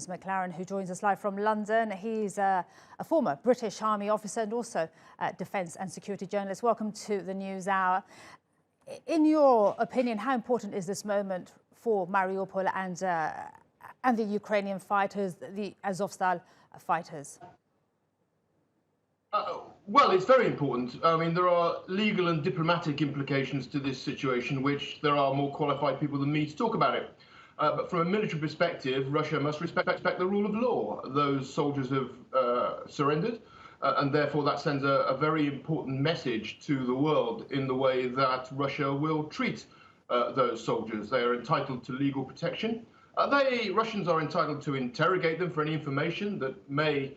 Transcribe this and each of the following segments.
James Maclaren, who joins us live from London. He's a former British Army officer and also a defence and security journalist. Welcome to the News Hour. In your opinion, how important is this moment for Mariupol and the Ukrainian fighters, the Azovstal fighters? Well, it's very important. I mean, there are legal and diplomatic implications to this situation, which there are more qualified people than me to talk about it. But from a military perspective, Russia must respect the rule of law. Those soldiers have surrendered, and therefore that sends a very important message to the world in the way that Russia will treat those soldiers. They are entitled to legal protection. Russians are entitled to interrogate them for any information that may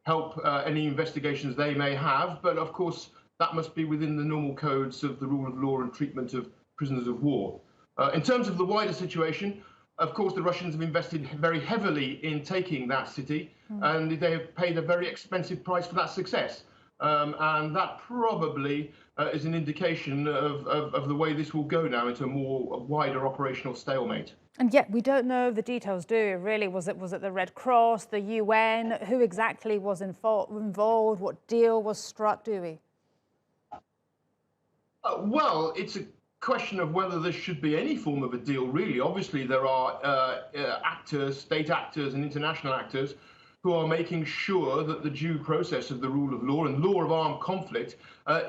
help any investigations they may have, but of course that must be within the normal codes of the rule of law and treatment of prisoners of war. In terms of the wider situation, of course the Russians have invested very heavily in taking that city, and they have paid a very expensive price for that success. And that probably is an indication of the way this will go now into a wider operational stalemate. And yet we don't know the details, do we? Really, was it the Red Cross, the UN? Who exactly was involved? What deal was struck, do we? Well, it's a question of whether there should be any form of a deal, really. Obviously, there are actors, state actors and international actors who are making sure that the due process of the rule of law and law of armed conflict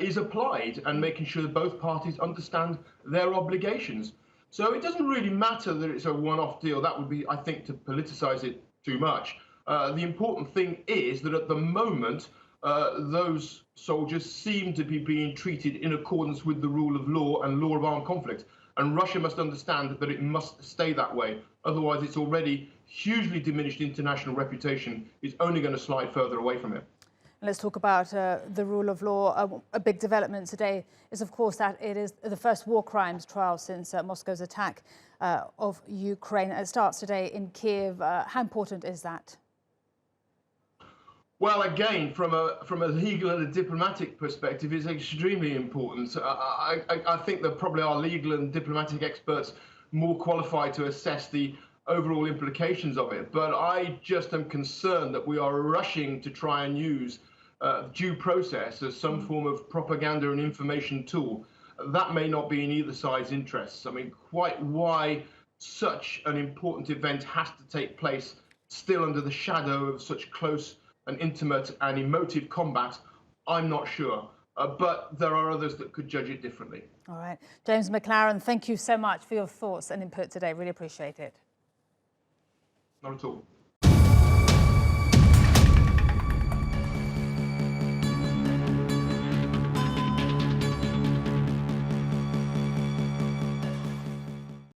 is applied, and making sure that both parties understand their obligations. So it doesn't really matter that it's a one-off deal. That would be, I think, to politicize it too much. The important thing is that at the moment, those soldiers seem to be being treated in accordance with the rule of law and law of armed conflict. And Russia must understand that it must stay that way. Otherwise, its already hugely diminished international reputation is only going to slide further away from it. Let's talk about the rule of law. A big development today is, of course, that it is the first war crimes trial since Moscow's attack of Ukraine. It starts today in Kiev. How important is that? Well, again, from a legal and a diplomatic perspective, it's extremely important. I think that probably our legal and diplomatic experts more qualified to assess the overall implications of it. But I just am concerned that we are rushing to try and use due process as some form of propaganda and information tool. That may not be in either side's interests. I mean, quite why such an important event has to take place still under the shadow of such close and intimate and emotive combat, I'm not sure. But there are others that could judge it differently. All right. James Maclaren, thank you so much for your thoughts and input today. Really appreciate it. Not at all.